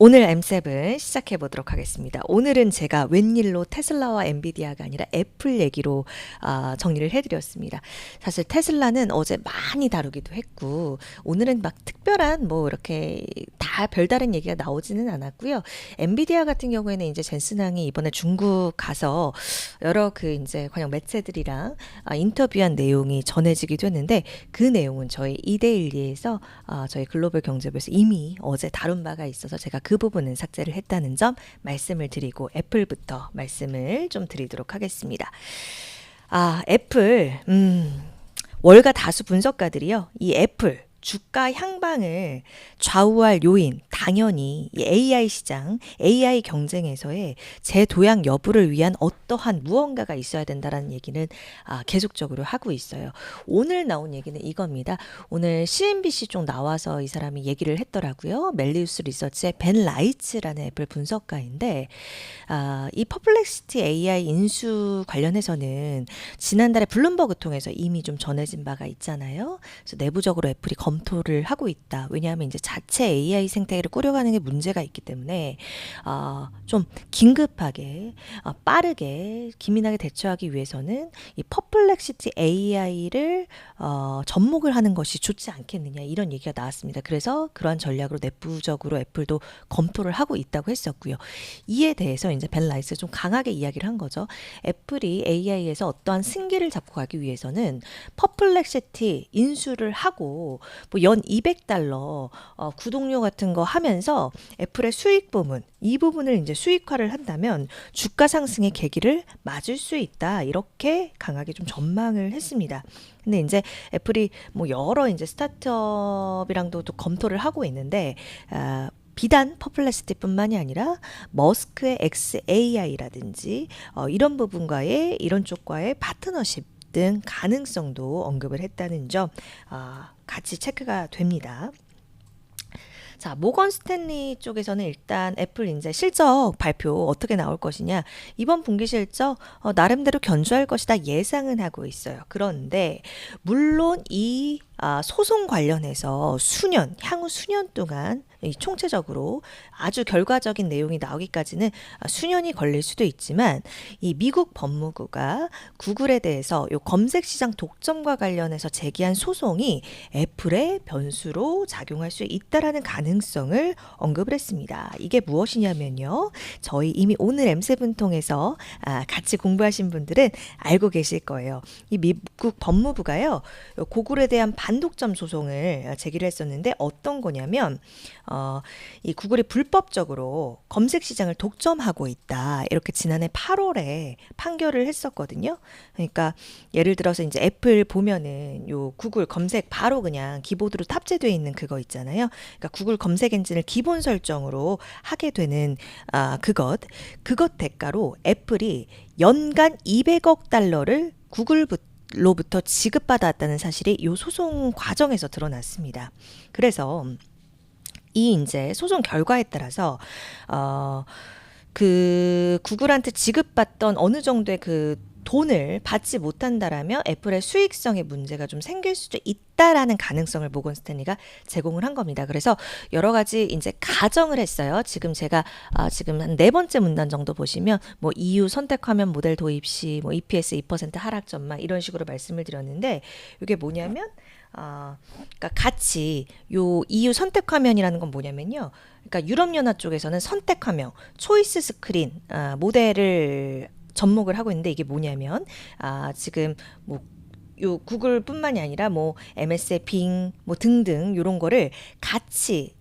오늘 M7 시작해 보도록 하겠습니다. 오늘은 제가 웬일로 테슬라와 엔비디아가 아니라 애플 얘기로 정리를 해드렸습니다. 사실 테슬라는 어제 많이 다루기도 했고 오늘은 막 특별한 뭐 이렇게 다 별다른 얘기가 나오지는 않았고요. 엔비디아 같은 경우에는 이제 젠슨 항이 이번에 중국 가서 여러 그 이제 관영 매체들이랑 인터뷰한 내용이 전해지기도 했는데 그 내용은 저희 2대1리에서 저희 글로벌 경제부에서 이미 어제 다룬 바가 있어서 제가 그 부분은 삭제를 했다는 점 말씀을 드리고 애플부터 말씀을 좀 드리도록 하겠습니다. 애플 월가 다수 분석가들이요. 이 애플 주가 향방을 좌우할 요인, 당연히 이 AI 시장, AI 경쟁에서의 재도약 여부를 위한 어떠한 무언가가 있어야 된다라는 얘기는 계속적으로 하고 있어요. 오늘 나온 얘기는 이겁니다. 오늘 CNBC 쪽 나와서 이 사람이 얘기를 했더라고요. 멜리우스 리서치의 벤 라이츠라는 애플 분석가인데 이 퍼플렉시티 AI 인수 관련해서는 지난달에 블룸버그 통해서 이미 좀 전해진 바가 있잖아요. 그래서 내부적으로 애플이 검토를 하고 있다. 왜냐하면 이제 자체 AI 생태계를 꾸려가는 게 문제가 있기 때문에 좀 긴급하게 빠르게 기민하게 대처하기 위해서는 이 퍼플렉시티 AI를 접목을 하는 것이 좋지 않겠느냐 이런 얘기가 나왔습니다. 그래서 그러한 전략으로 내부적으로 애플도 검토를 하고 있다고 했었고요. 이에 대해서 이제 벤 라이스가 좀 강하게 이야기를 한 거죠. 애플이 AI에서 어떠한 승기를 잡고 가기 위해서는 퍼플렉시티 인수를 하고 뭐 연 $200 구독료 같은 거 하면서 애플의 수익 부분 이 부분을 이제 수익화를 한다면 주가 상승의 계기를 맞을 수 있다 이렇게 강하게 좀 전망을 했습니다. 근데 이제 애플이 뭐 여러 이제 스타트업이랑도 또 검토를 하고 있는데 비단 퍼플렉시티뿐만이 아니라 머스크의 XAI라든지 이런 부분과의 이런 쪽과의 파트너십 등 가능성도 언급을 했다는 점 같이 체크가 됩니다. 자, 모건 스탠리 쪽에서는 일단 애플 이제 실적 발표 어떻게 나올 것이냐 이번 분기 실적 나름대로 견조할 것이다 예상은 하고 있어요. 그런데 물론 이 소송 관련해서 향후 수년 동안 총체적으로 아주 결과적인 내용이 나오기까지는 수년이 걸릴 수도 있지만 이 미국 법무부가 구글에 대해서 요 검색 시장 독점과 관련해서 제기한 소송이 애플의 변수로 작용할 수 있다라는 가능성을 언급을 했습니다. 이게 무엇이냐면요. 저희 이미 오늘 M7 통해서 같이 공부하신 분들은 알고 계실 거예요. 이 미국 법무부가요. 구글에 대한 반독점 소송을 제기를 했었는데 어떤 거냐면 이 구글이 불법적으로 검색 시장을 독점하고 있다. 이렇게 지난해 8월에 판결을 했었거든요. 그러니까 예를 들어서 이제 애플 보면은 요 구글 검색 바로 그냥 기본으로 탑재되어 있는 그거 있잖아요. 그러니까 구글 검색 엔진을 기본 설정으로 하게 되는 그것 대가로 애플이 연간 $200억 구글로부터 지급받았다는 사실이 이 소송 과정에서 드러났습니다. 그래서 이 이제 소송 결과에 따라서 그 구글한테 지급받던 어느 정도의 그 돈을 받지 못한다라면 애플의 수익성에 문제가 좀 생길 수도 있다라는 가능성을 모건 스탠리가 제공을 한 겁니다. 그래서 여러 가지 이제 가정을 했어요. 지금 제가 지금 한 4번째 문단 정도 보시면 뭐 EU 선택화면 모델 도입 시 뭐 EPS 2% 하락 전망 이런 식으로 말씀을 드렸는데 이게 뭐냐면 그러니까 같이 요 EU 선택화면이라는 건 뭐냐면요. 그러니까 유럽연합 쪽에서는 선택화면, 초이스 스크린 모델을 접목을 하고 있는데 이게 뭐냐면 지금 뭐 요 구글뿐만이 아니라 뭐 MS의 빙 뭐 등등 요런 거를 같이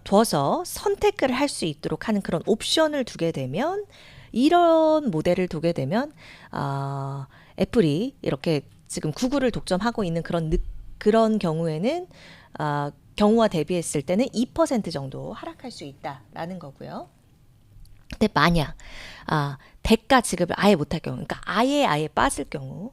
둬서 선택을 할 수 있도록 하는 그런 옵션을 두게 되면 이런 모델을 두게 되면 애플이 이렇게 지금 구글을 독점하고 있는 그런 경우에는 경우와 대비했을 때는 2% 정도 하락할 수 있다라는 거고요. 근데 만약 대가 지급을 아예 못할 경우, 그러니까 아예 빠질 경우,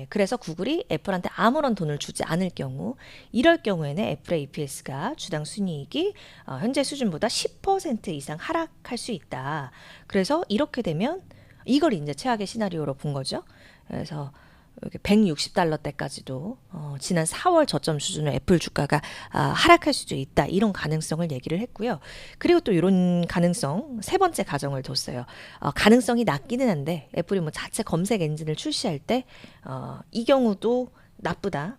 그래서 구글이 애플한테 아무런 돈을 주지 않을 경우, 이럴 경우에는 애플의 EPS가 주당 순이익이 현재 수준보다 10% 이상 하락할 수 있다. 그래서 이렇게 되면 이걸 이제 최악의 시나리오로 본 거죠. 그래서 $160대까지도 지난 4월 저점 수준으로 애플 주가가 하락할 수도 있다. 이런 가능성을 얘기를 했고요. 그리고 또 이런 가능성 세 번째 가정을 뒀어요. 가능성이 낮기는 한데 애플이 뭐 자체 검색 엔진을 출시할 때 이 경우도 나쁘다.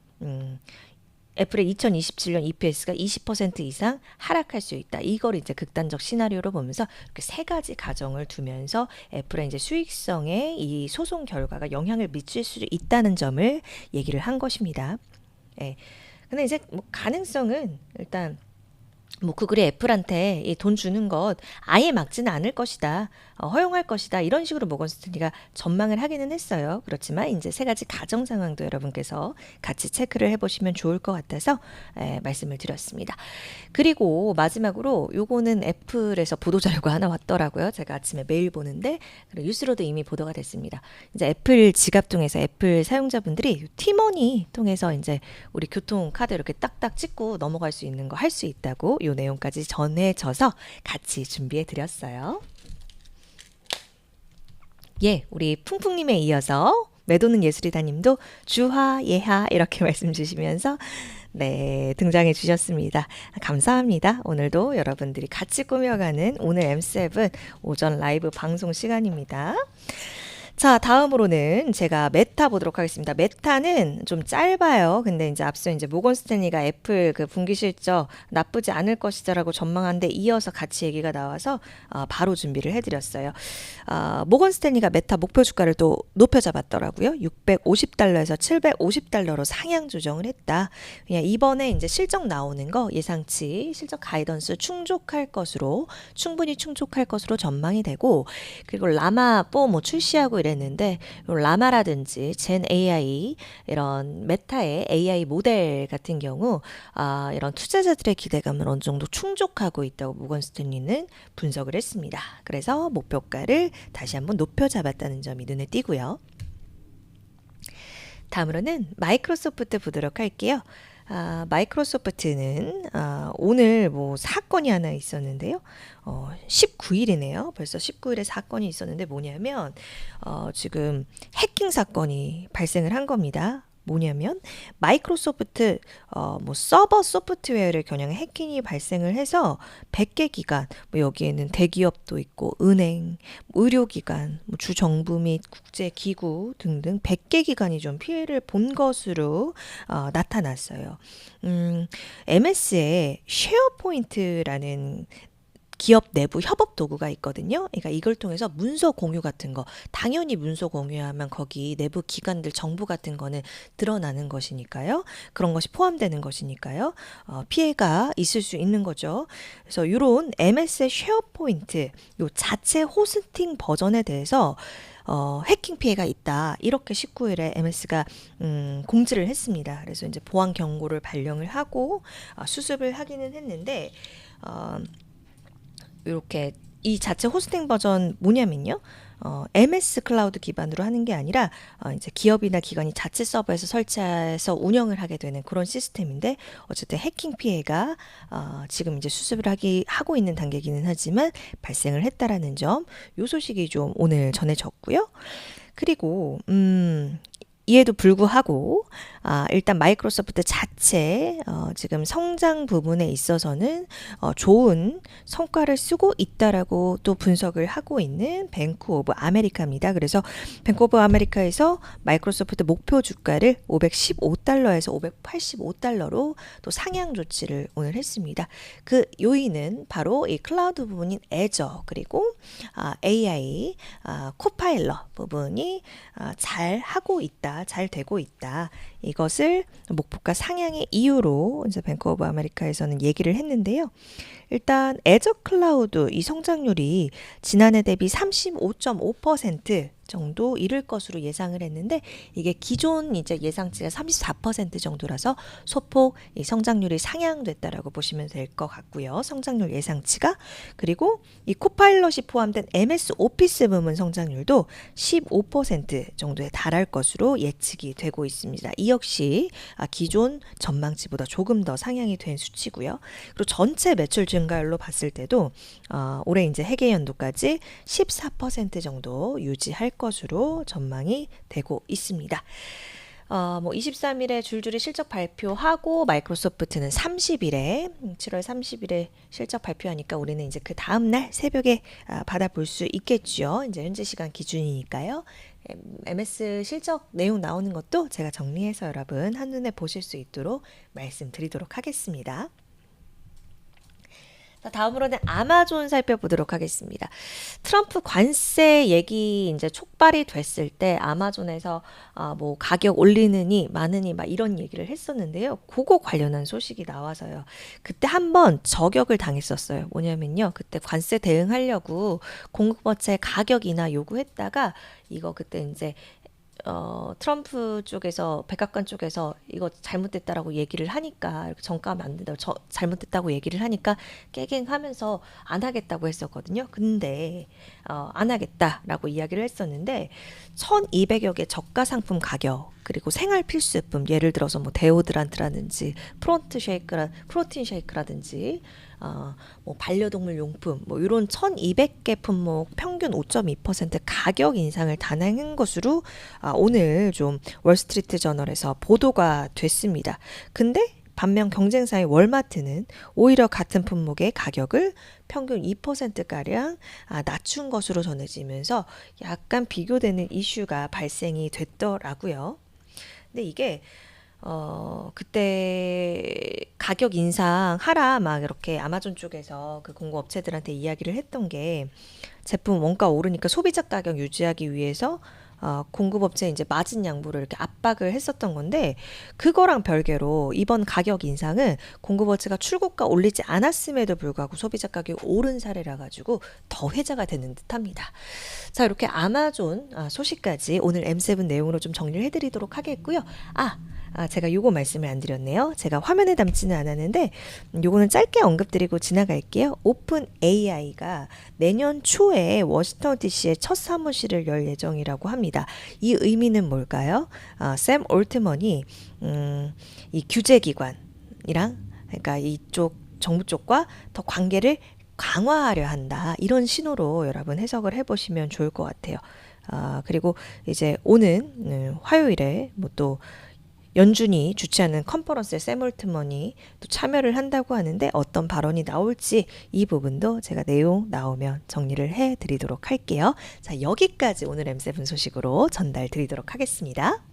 애플의 2027년 EPS가 20% 이상 하락할 수 있다. 이걸 이제 극단적 시나리오로 보면서 이렇게 세 가지 가정을 두면서 애플의 이제 수익성에 이 소송 결과가 영향을 미칠 수 있다는 점을 얘기를 한 것입니다. 예. 근데 이제 뭐 가능성은 일단 뭐 구글이 애플한테 이 돈 주는 것 아예 막지는 않을 것이다. 허용할 것이다. 이런 식으로 모건 스탠리가 전망을 하기는 했어요. 그렇지만 이제 세 가지 가정 상황도 여러분께서 같이 체크를 해보시면 좋을 것 같아서 말씀을 드렸습니다. 그리고 마지막으로 요거는 애플에서 보도자료가 하나 왔더라고요. 제가 아침에 메일 보는데 뉴스로도 이미 보도가 됐습니다. 이제 애플 지갑 통해서 애플 사용자분들이 티머니 통해서 이제 우리 교통카드 이렇게 딱딱 찍고 넘어갈 수 있는 거 할 수 있다고 요 내용까지 전해져서 같이 준비해 드렸어요. 예, 우리 풍풍님에 이어서 매도는 예술이다님도 주하, 예하 이렇게 말씀 주시면서 네, 등장해 주셨습니다. 감사합니다. 오늘도 여러분들이 같이 꾸며가는 오늘 M7 오전 라이브 방송 시간입니다. 자, 다음으로는 제가 메타 보도록 하겠습니다. 메타는 좀 짧아요. 근데 이제 앞서 이제 모건 스탠리가 애플 그 분기 실적 나쁘지 않을 것이다라고 전망한데 이어서 같이 얘기가 나와서 바로 준비를 해드렸어요. 모건 스탠리가 메타 목표 주가를 또 높여 잡았더라고요. $650에서 $750로 상향 조정을 했다. 그냥 이번에 이제 실적 나오는 거 예상치 실적 가이던스 충분히 충족할 것으로 전망이 되고, 그리고 라마 4 뭐 출시하고 이랬는데 라마라든지 젠 AI 이런 메타의 AI 모델 같은 경우 이런 투자자들의 기대감을 어느 정도 충족하고 있다고 모건 스탠리는 분석을 했습니다. 그래서 목표가를 다시 한번 높여 잡았다는 점이 눈에 띄고요. 다음으로는 마이크로소프트 보도록 할게요. 마이크로소프트는 오늘 뭐 사건이 하나 있었는데요. 19일이네요. 벌써 19일에 사건이 있었는데 뭐냐면 지금 해킹 사건이 발생을 한 겁니다. 뭐냐면 마이크로소프트 뭐 서버 소프트웨어를 겨냥한 해킹이 발생을 해서 100개 기관, 뭐 여기에는 대기업도 있고 은행, 의료기관, 뭐 주정부 및 국제기구 등등 100개 기관이 좀 피해를 본 것으로 나타났어요. MS에 쉐어포인트라는 기업 내부 협업 도구가 있거든요. 그러니까 이걸 통해서 문서 공유 같은 거, 당연히 문서 공유하면 거기 내부 기관들 정보 같은 거는 드러나는 것이니까요. 그런 것이 포함되는 것이니까요. 피해가 있을 수 있는 거죠. 그래서 이런 MS의 쉐어포인트, 요 자체 호스팅 버전에 대해서 해킹 피해가 있다. 이렇게 19일에 MS가 공지를 했습니다. 그래서 이제 보안 경고를 발령을 하고 수습을 하기는 했는데 이렇게 이 자체 호스팅 버전 뭐냐면요. MS 클라우드 기반으로 하는 게 아니라 이제 기업이나 기관이 자체 서버에서 설치해서 운영을 하게 되는 그런 시스템인데, 어쨌든 해킹 피해가 지금 이제 수습을 하고 있는 단계이기는 하지만 발생을 했다라는 점, 요 소식이 좀 오늘 전해졌고요. 그리고 이에도 불구하고 일단 마이크로소프트 자체 지금 성장 부분에 있어서는 좋은 성과를 쓰고 있다라고 또 분석을 하고 있는 뱅크 오브 아메리카입니다. 그래서 뱅크 오브 아메리카에서 마이크로소프트 목표 주가를 $515에서 $585로 또 상향 조치를 오늘 했습니다. 그 요인은 바로 이 클라우드 부분인 애저 그리고 AI 코파일럿 부분이 잘 하고 있다, 잘 되고 있다. 이것을 목표가 상향의 이유로 이제 뱅크 오브 아메리카에서는 얘기를 했는데요. 일단 애저 클라우드 이 성장률이 지난해 대비 35.5% 정도 이를 것으로 예상을 했는데, 이게 기존 이제 예상치가 34% 정도라서 소폭 이 성장률이 상향됐다라고 보시면 될 것 같고요. 성장률 예상치가. 그리고 이 코파일럿이 포함된 MS 오피스 부문 성장률도 15% 정도에 달할 것으로 예측이 되고 있습니다. 이 역시 기존 전망치보다 조금 더 상향이 된 수치고요. 그리고 전체 매출 증가율로 봤을 때도 올해 이제 회계 연도까지 14% 정도 유지할 것으로 전망이 되고 있습니다. 23일에 줄줄이 실적 발표하고 마이크로소프트는 7월 30일에 실적 발표하니까 우리는 이제 그 다음날 새벽에 받아볼 수 있겠죠. 이제 현재 시간 기준이니까요. MS 실적 내용 나오는 것도 제가 정리해서 여러분 한눈에 보실 수 있도록 말씀드리도록 하겠습니다. 다음으로는 아마존 살펴보도록 하겠습니다. 트럼프 관세 얘기 이제 촉발이 됐을 때 아마존에서 뭐 가격 올리느니 마느니 막 이런 얘기를 했었는데요. 그거 관련한 소식이 나와서요. 그때 한번 저격을 당했었어요. 뭐냐면요. 그때 관세 대응하려고 공급업체 가격 인하 요구했다가 이거 그때 이제 트럼프 쪽에서 백악관 쪽에서 이거 잘못됐다라고 얘기를 하니까 이렇게 정가하면 안 된다고 잘못됐다고 얘기를 하니까 깨갱하면서 안 하겠다고 했었거든요. 근데 안 하겠다라고 이야기를 했었는데 1,200여 개 저가 상품 가격 그리고 생활 필수품 예를 들어서 뭐 데오드란트라든지 프로틴 쉐이크라든지 뭐 반려동물 용품 뭐 이런 1,200개 품목 평균 5.2% 가격 인상을 단행한 것으로 오늘 좀 월스트리트 저널에서 보도가 됐습니다. 근데 반면 경쟁사의 월마트는 오히려 같은 품목의 가격을 평균 2%가량 낮춘 것으로 전해지면서 약간 비교되는 이슈가 발생이 됐더라고요. 근데 이게 그때 가격 인상하라 막 이렇게 아마존 쪽에서 그 공급업체들한테 이야기를 했던 게 제품 원가 오르니까 소비자 가격 유지하기 위해서 공급업체 이제 마진 양보를 이렇게 압박을 했었던 건데 그거랑 별개로 이번 가격 인상은 공급업체가 출고가 올리지 않았음에도 불구하고 소비자 가격이 오른 사례라 가지고 더 회자가 되는 듯합니다. 자, 이렇게 아마존 소식까지 오늘 M7 내용으로 좀 정리를 해드리도록 하겠고요. 제가 요거 말씀을 안 드렸네요. 제가 화면에 담지는 않았는데 요거는 짧게 언급드리고 지나갈게요. 오픈 AI가 내년 초에 워싱턴 DC에 첫 사무실을 열 예정이라고 합니다. 이 의미는 뭘까요? 샘 올트먼이 이 규제기관이랑 그러니까 이쪽 정부 쪽과 더 관계를 강화하려 한다. 이런 신호로 여러분 해석을 해보시면 좋을 것 같아요. 그리고 이제 오는 화요일에 뭐 또 연준이 주최하는 컨퍼런스에 샘 올트먼이 또 참여를 한다고 하는데 어떤 발언이 나올지 이 부분도 제가 내용 나오면 정리를 해드리도록 할게요. 자, 여기까지 오늘 M7 소식으로 전달 드리도록 하겠습니다.